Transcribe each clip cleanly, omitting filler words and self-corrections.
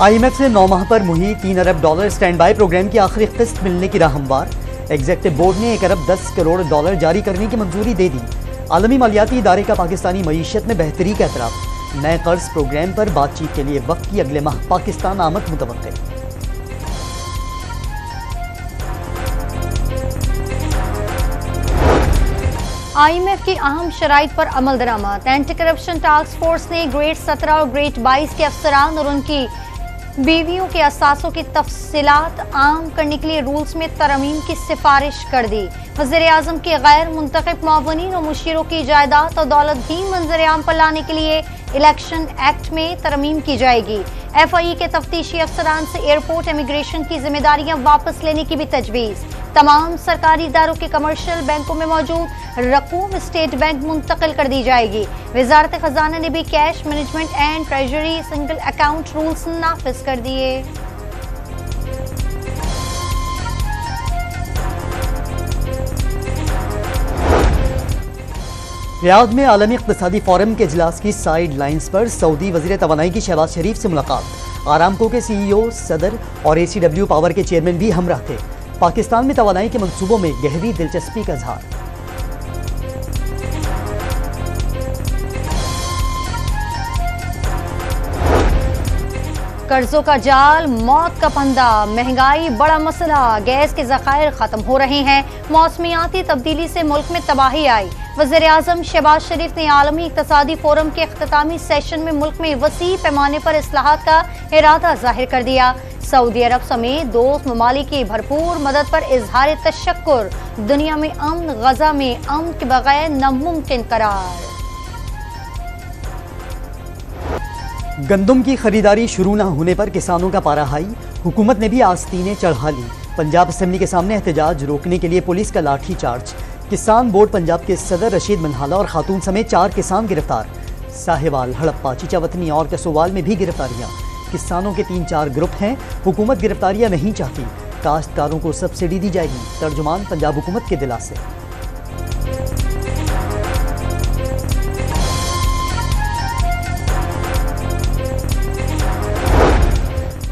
IMF से 9 माह पर मुही $3 अरब स्टैंड बाय प्रोग्राम की आखिरी किस्त मिलने की राह हमवार। एग्जेक्टिव बोर्ड ने $1 अरब 10 करोड़ जारी करने की मंजूरी दे दी। आलमी मालियाती इदारे का पाकिस्तानी मईशत में बेहतरी का एतराफ़। नए कर्ज प्रोग्राम पर बातचीत के लिए वक्त की अगले माह पाकिस्तान आमद मुतवक्किल। IMF की अहम शराइत पर अमल दरामद। एंटी करप्शन टास्क फोर्स ने ग्रेड 17 और ग्रेड 22 के अफसरान और उनकी बीवियों के असासों की तफसीलात आम करने के लिए रूल्स में तरमीम की सिफारिश कर दी। वज़ीर आज़म के गैर मुंतखब मुआवनीन और मुशीरों की जायदाद और दौलत भी मंजर आम पर लाने के लिए इलेक्शन एक्ट में तरमीम की जाएगी। FIE के तफ्तीशी अफसरान से एयरपोर्ट इमिग्रेशन की जिम्मेदारियां वापस लेने की भी तजवीज़। तमाम सरकारी इदारों के कमर्शियल बैंकों में मौजूद रकूम स्टेट बैंक मुंतकिल कर दी जाएगी। वजारत खजाना ने भी cash management and treasury single account rules नाफिज कर दिए। रियाद में आलमी इक़्तिसादी फोरम के इजलास की साइड लाइन्स पर सऊदी वज़ीर तवानाई की शहबाज शरीफ से मुलाकात। आरामको के CEO, सदर और ACW पावर के चेयरमैन भी हमराह थे। पाकिस्तान में तवानाई के मंसूबों में गहरी दिलचस्पी का इजहार। कर्जों का जाल, मौत का फंदा, महंगाई बड़ा मसला, गैस के ज़खायर खत्म हो रहे हैं, मौसमियाती तब्दीली से मुल्क में तबाही आई। वज़ीर आज़म शहबाज शरीफ ने आलमी इक़्तिसादी फोरम के इख्तितामी सेशन में मुल्क में वसी पैमाने पर इस्लाहात का इरादा जाहिर कर दिया। सऊदी अरब समेत दोस्त ममालिक की भरपूर मदद पर इजहार तशक्कुर। दुनिया में अमन, गजा में अमन के बगैर नामुमकिन करार। गंदम की खरीदारी शुरू न होने पर किसानों का पारा हाई। हुकूमत ने भी आस्तीनें चढ़ा ली। पंजाब असेंबली के सामने एहतजाज रोकने के लिए पुलिस का लाठी चार्ज। किसान बोर्ड पंजाब के सदर रशीद मनहाला और खातून समेत 4 किसान गिरफ्तार। साहिवाल, हड़प्पा, चिचावतनी और कसोवाल में भी गिरफ्तारियां। किसानों के 3-4 ग्रुप हैं। हुकूमत गिरफ्तारियां नहीं चाहती। काश्तकारों को सब्सिडी दी जाएगी। तर्जुमान पंजाब हुकूमत के दिलासे।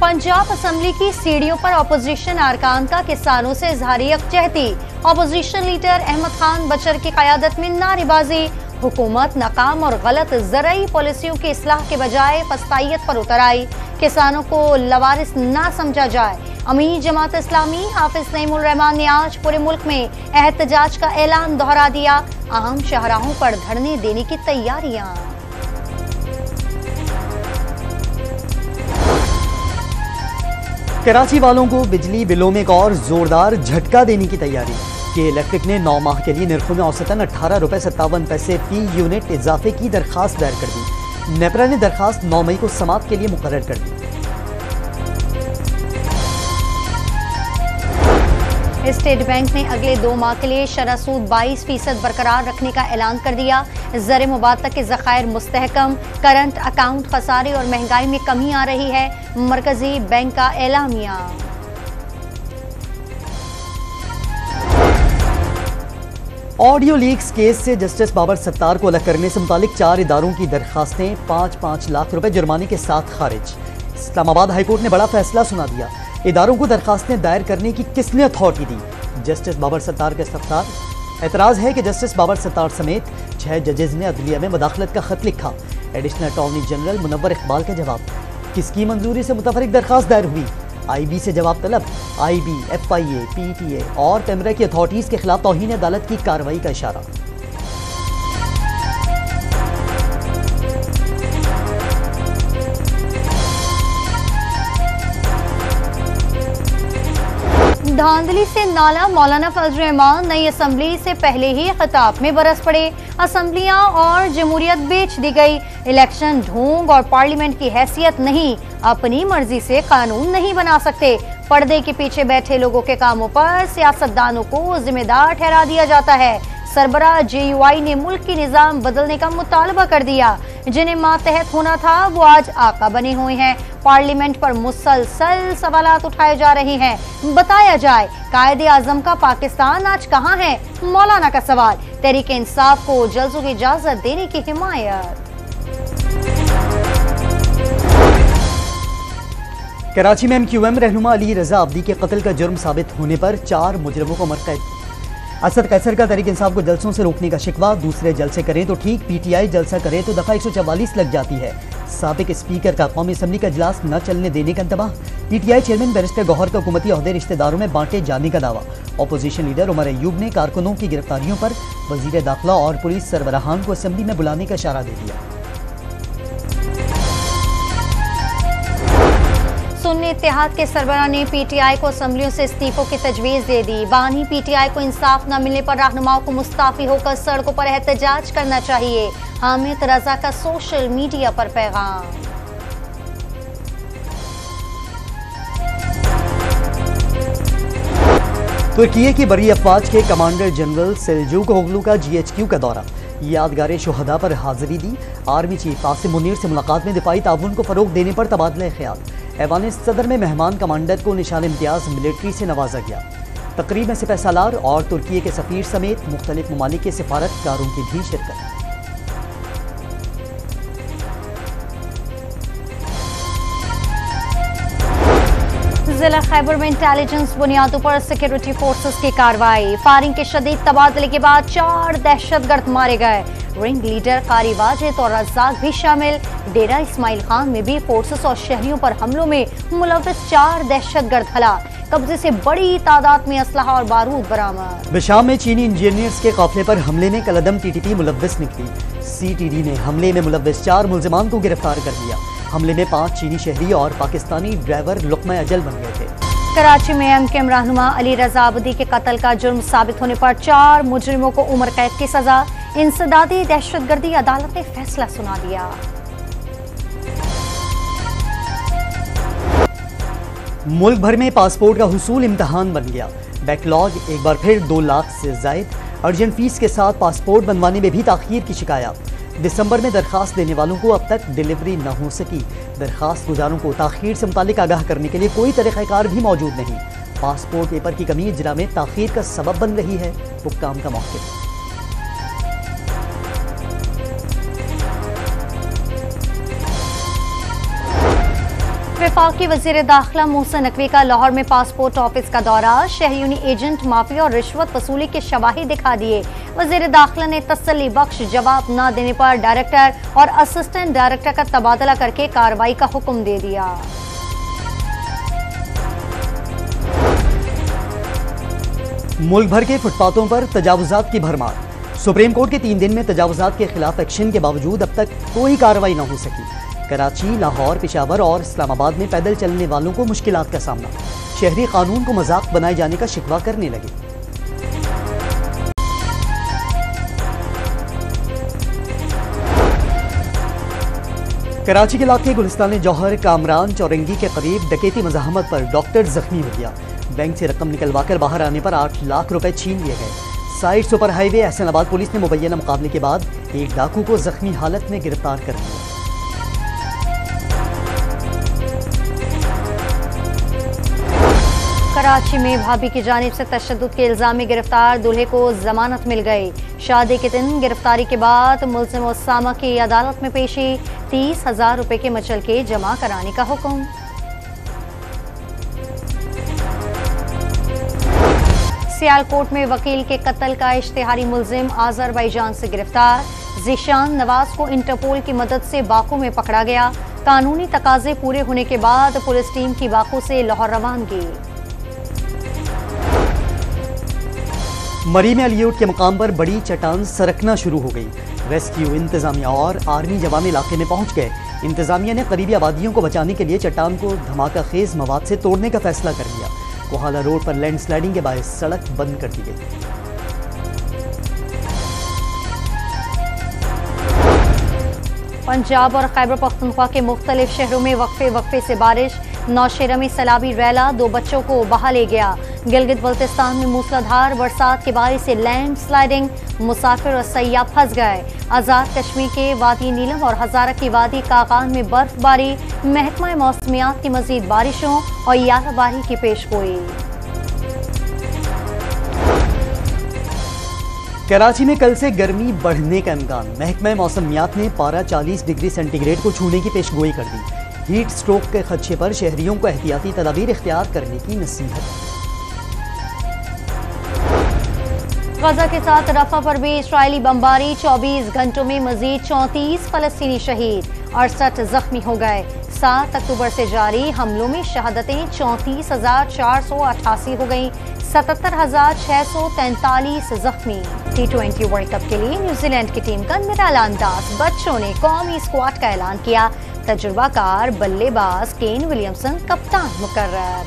पंजाब असेंबली की सीढ़ियों पर अपोजिशन अरकान का किसानों से इजहार यकजहती। अपोजिशन लीडर अहमद खान बचर की क़यादत में नारेबाजी। हुकूमत नाकाम और गलत ज़रई पॉलिसियों की इस्लाह के बजाय फस्तायत पर उतर आई। किसानों को लवारिस ना समझा जाए। अमीर जमात इस्लामी हाफिज नईमुर रहमान ने आज पूरे मुल्क में एहतजाज का ऐलान दोहरा दिया। अहम शाहराहों पर धरने देने की तैयारियां। कराची वालों को बिजली बिलों में एक और जोरदार झटका देने की तैयारी। के इलेक्ट्रिक ने 9 माह के लिए निर्खों में औसतन ₹18.57 फी यूनिट इजाफे की दरखास्त दायर कर दी। नेपरा ने दरखास्त 9 मई को समाप्त के लिए मुकर्रर कर दी। स्टेट बैंक ने अगले 2 माह के लिए शरह सूद 22% बरकरार रखने का ऐलान कर दिया। ज़र मुबादला के ज़खायर मुस्तहकम, करंट अकाउंट खसारे और महंगाई में कमी आ रही है। मरकजी बैंक का एलामिया। ऑडियो लीक्स केस से जस्टिस बाबर सत्तार को अलग करने से मुतालिक 4 इदारों की दरखास्तें 5-5 लाख रुपए जुर्माने के साथ खारिज। इस्लामाबाद हाईकोर्ट ने बड़ा फैसला सुना दिया। इदारों को दरखास्तें दायर करने की किसने अथॉरिटी दी? जस्टिस बाबर सत्तार का इस्तफसार। एतराज़ है कि जस्टिस बाबर सत्तार समेत 6 जजेज ने अदलिया में मुदाखलत का खत लिखा। Additional attorney general Munawwar Iqbal का जवाब। किसकी मंजूरी से मुतफरिक दरखास्त दायर हुई? IB से जवाब तलब। IB, FIA, PTA और पेमरा की अथॉरिटीज़ के खिलाफ तौहीन अदालत की कार्रवाई का इशारा। धांधली से नाला मौलाना फजल रहमान नई असेंबली से पहले ही खिताब में बरस पड़े। असेंबलियां और जमहूरियत बेच दी गई। इलेक्शन ढोंग और पार्लियामेंट की हैसियत नहीं। अपनी मर्जी से कानून नहीं बना सकते। पर्दे के पीछे बैठे लोगों के कामों पर सियासतदानों को जिम्मेदार ठहरा दिया जाता है। सरबराह JUI ने मुल्क की निज़ाम बदलने का मुतालबा कर दिया। जिन्हें मातहत होना था वो आज आका बने हुए हैं। पार्लियामेंट पर मुसलसल सवालात उठाए जा रहे हैं। बताया जाए कायदे आजम का पाकिस्तान आज कहाँ है? मौलाना का सवाल। तहरीक इंसाफ को जल्सों की इजाजत देने की हिमायत। कराची में MQM रहनुमा अली रजा अब्दी के कत्ल का जुर्म साबित होने पर 4 मुजरिमों को उम्र कैद। असद कैसर का तहरीक इंसाफ को जलसों से रोकने का शिकवा, दूसरे जलसे करें तो ठीक, PTI जलसा करे तो दफा 144 लग जाती है। साबिक स्पीकर का कौमी असम्बली का इजलास न चलने देने का इंतबाह। PTI चेयरमैन बैरिस्टर गौहर का हुकूमती ओहदे रिश्तेदारों में बांटे जाने का दावा। अपोजिशन लीडर उमर अयूब ने कारकुनों की गिरफ्तारियों पर वजीर दाखिला और पुलिस सरबराहान को असम्बली में बुलाने का इशारा दे दिया। सुन्नी इत्तेहाद के सरबराह ने PTI को असम्बलियों से इस्तीफों की तजवीज़ दे दी। बानी PTI को इंसाफ न मिलने पर रहनुमाओं को मुस्ताफी होकर सड़कों पर एहतजाज करना चाहिए। हामिद रजा का सोशल मीडिया पर पैगाम। तुर्की की बड़ी अफवाज के कमांडर जनरल सेल्जूक ओगलू का GHQ का दौरा, यादगार शोहदा पर हाजिरी दी। आर्मी चीफ आसिम मुनीर से मुलाकात में दिफाई ताउन को फरोग देने पर तबादला ख्याल। ऐवान सदर में मेहमान कमांडर को निशान इम्तियाज मिलिट्री से नवाजा गया। तकरीब में सिपहसालार और तुर्की के सफीर समेत मुख्तलिफ ममालिक के सिफारतकारों की भी शिरकत। जिला खैबर में इंटेलिजेंस बुनियादों पर सिक्योरिटी फोर्सेस की कार्रवाई। फायरिंग के शदीद तबादले के बाद 4 दहशतगर्द मारे गए। रिंग लीडर कारी वाजिद और रज़ाक भी शामिल। डेरा इस्माइल खान में भी फोर्सेस और शहरियों पर हमलों में मुलव्विस 4 दहशतगर्द हलाक। कब्जे से बड़ी तादाद में असलहा और बारूद बरामद। बिशाम में चीनी इंजीनियर्स के काफिले पर हमले में कलदम TTP मुलव्विस निकली। CTD ने हमले में मुलव्विस 4 मुल्जिमान को गिरफ्तार कर लिया। हमले में 5 चीनी शहरी और पाकिस्तानी ड्राइवर लुक़मा अजल बन गए थे। कराची में MQM रहनुमा अली रजा अब्दी के कत्ल का जुर्म साबित होने पर 4 मुजरिमों को उम्र कैद की सजा। इंसदादी दहशतगर्दी अदालत ने फैसला सुना दिया। मुल्क भर में पासपोर्ट का हुसूल इम्तहान बन गया। बैकलॉग एक बार फिर 2 लाख से जायद। अर्जेंट फीस के साथ पासपोर्ट बनवाने में भी ताखीर की शिकायत। दिसंबर में दरखास्त देने वालों को अब तक डिलीवरी न हो सकी। दरखास्त गुजारों को ताखीर से मुतालिक आगाह करने के लिए कोई तरीक़ाकार भी मौजूद नहीं। पासपोर्ट पेपर की कमी इजरा में ताखीर का सबब बन रही है। हुक्काम का मौक़िफ़। वफाकी वज़ीर दाखिला मोहसिन नकवी का लाहौर में पासपोर्ट ऑफिस का दौरा। शहरियों ने एजेंट माफिया और रिश्वत वसूली के शवाहिद दिखा दिए। वज़ीर दाखिला ने तसल्ली बख्श जवाब न देने पर डायरेक्टर और असिस्टेंट डायरेक्टर का तबादला करके कार्रवाई का हुक्म दे दिया। मुल्क भर के फुटपाथों पर तजावुजात की भरमार। सुप्रीम कोर्ट के 3 दिन में तजावुजात के खिलाफ एक्शन के बावजूद अब तक कोई कार्रवाई न हो सकी। कराची, लाहौर, पेशावर और इस्लामाबाद में पैदल चलने वालों को मुश्किलात का सामना। शहरी कानून को मजाक बनाए जाने का शिकवा करने लगे। कराची के इलाके गुलिस्तान जौहर कामरान चौरंगी के करीब डकैती मज़ाहमत पर डॉक्टर जख्मी हो गया। बैंक से रकम निकलवाकर बाहर आने पर 8 लाख रुपए छीन लिए गए। Side super highway Ehsanabad police ने मुबैना मुकाबले के बाद एक डाकू को जख्मी हालत में गिरफ्तार कर लिया। कराची में भाभी की जानिब से तशद्दुद के इल्जाम में गिरफ्तार दूल्हे को जमानत मिल गई। शादी के दिन गिरफ्तारी के बाद मुल्जिम उसामा की अदालत में पेशी। 30,000 रुपए के मचलके जमा कराने का हुक्म। सियालकोट में वकील के कत्ल का इश्तिहारी मुल्जिम आज़रबाईजान से गिरफ्तार। ज़ीशान नवाज को इंटरपोल की मदद से बाकू में पकड़ा गया। कानूनी तकाजे पूरे होने के बाद पुलिस टीम की बाकू से लाहौर रवानगी। मरी में अलीउड के मुकाम पर बड़ी चट्टान सरकना शुरू हो गई। रेस्क्यू, इंतजामिया और आर्मी जवान इलाके में पहुंच गए। इंतजामिया ने करीबी आबादियों को बचाने के लिए चट्टान को धमाका खेज मवाद से तोड़ने का फैसला कर लिया। कोहाला रोड पर लैंडस्लाइडिंग के बायस सड़क बंद कर दी गई। पंजाब और खैबर पख्तूनख्वा के मुख्तलिफ शहरों में वक्फे से बारिश। नौशेरा में सैलाबी रैला 2 बच्चों को बहा ले गया। गिलगित बल्तिस्तान में मूसलाधार बरसात के बारिश से लैंड स्लाइडिंग, मुसाफिर और सयाह फंस गए। आज़ाद कश्मीर के वादी नीलम और हजारा की वादी कागान में बर्फबारी। महकमा मौसमियात की मजीद बारिशों और याराबारी की पेशगोई। कराची में कल से गर्मी बढ़ने का इम्कान। महकमा मौसमियात ने पारा 40 डिग्री सेंटीग्रेड को छूने की पेशगोई कर दी। हीट स्ट्रोक के खदशे पर शहरियों को एहतियाती तदाबीर इख्तियार करने की नसीहत। गजा के साथ रफा पर भी इस्राएली बमबारी, 24 घंटों में मजीद 34 फलस्तीनी शहीद, 68 जख्मी हो गए। 7 अक्टूबर से जारी हमलों में शहादतें 34,488 हो गईं, 77,643 जख्मी। T20 वर्ल्ड कप के लिए न्यूजीलैंड की टीम का निराला अंदाज, बच्चों ने कौमी स्क्वाड का ऐलान किया। तजुर्बाकार बल्लेबाज केन विलियमसन कप्तान मुकर्रर।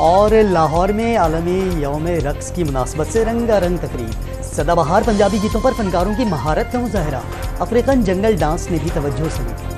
और लाहौर में आलमी यौम रक्स की मुनासबत से रंगारंग तकरीब, सदाबहार पंजाबी गीतों पर फनकारों की महारत का मुजाहरा, अफ्रीकन जंगल डांस ने भी तवज्जो समेटी।